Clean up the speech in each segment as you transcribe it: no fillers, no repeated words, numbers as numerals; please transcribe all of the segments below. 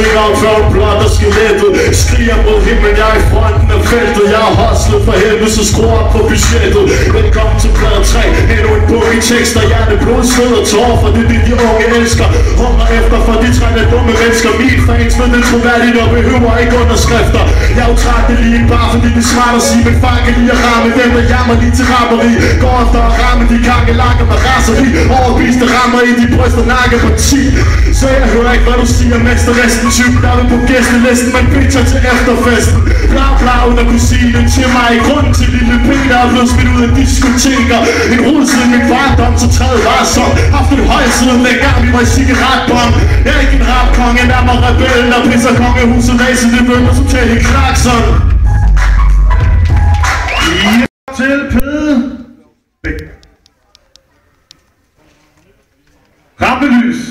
fingeren før hun blotter skelettet. Skriger mod himlen, jeg er i fronten af feltet. Jeg har hustlet for helvede, så skru op på budgettet. Velkommen til plade 3, endnu en bog i tekster. Hjerte, blod, sved og tårer, for det er det de unge elsker. Hunger efter for de træner dumme mennesker. Mine fans ved det troværdigt og behøver ikke underskrifter. Jeg er utragtet lige bare fordi det er smart at sige. Men far kan lige at ramme dem, der jammer lige til rapperi. Går efter at ramme de kakkelakker med raseri. Overbeviste rammer i de bryster nakke på 10. Så jeg hører ikke hvad du siger, mens der resten typen der vil på gæstelisten. Man pitcher til efterfesten. Bla bla uden at kunne sige det til mig. Grunden til lille Peter er blevet smidt ud af diskoteker. En rod siden min barndom, så træet var som. Haft et høj siden dengang vi var i cigaretbom. Jeg er ikke en rapkonge, jeg er mig rebellen. Der pisser kongehuset af, så det bønder som Teddy Clarkson. Til Pede Rampelys.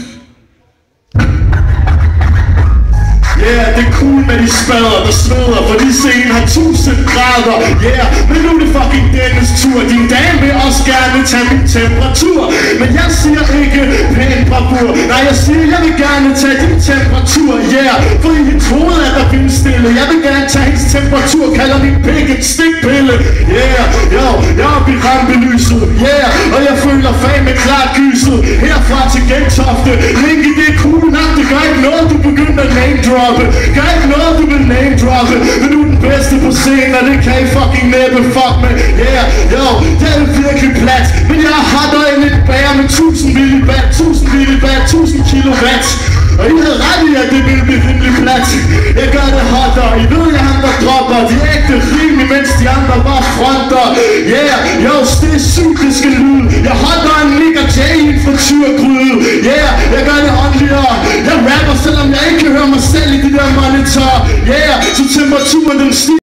Yeah, det er cool med de spader, der sveder, for de scenen har 1000 grader. Yeah, men nu er det fucking Dennis tur. Din dame vil også gerne tage min temperatur. Men jeg siger ikke pæn bravur. Nej, jeg siger, jeg vil gerne tage din temperatur. Yeah, for i hendes hoved er der findes stille. Jeg vil gerne tage hendes temperatur, kalder min pik en stikpille. Yeah, yo, jeg er oppe i rampelyset. Yeah, og jeg føler fandme klart gyset. Herfra til Gentofte, Linky, det er cool nok. Det gør ikke noget, du begynder at name drop. Gør ikke noget, du vil name droppe. Men du er den bedste på scenen, og det kan I fucking næppe fuck med. Yeah, yo, det er virkelig plat. Men jeg har der en lidt bager med 1000 milliwatt, 1000 milliwatt, 1000 kilowatt. Og I havde ret i, at det ville blive rimelig plat. Jeg gør det hotter, I ved jeg ham der dropper. De ægte rim, imens de andre bare fronter. Yeah, yo, det er sygt, det skal lyde. Jeg hotter en Nick og Jay i en frityrgryde. Yeah, jeg gør det åndeligere. Jeg rapper, selvom jeg ikke kan høre mig selv i de der monitor. Yeah, så temperaturen den stiger.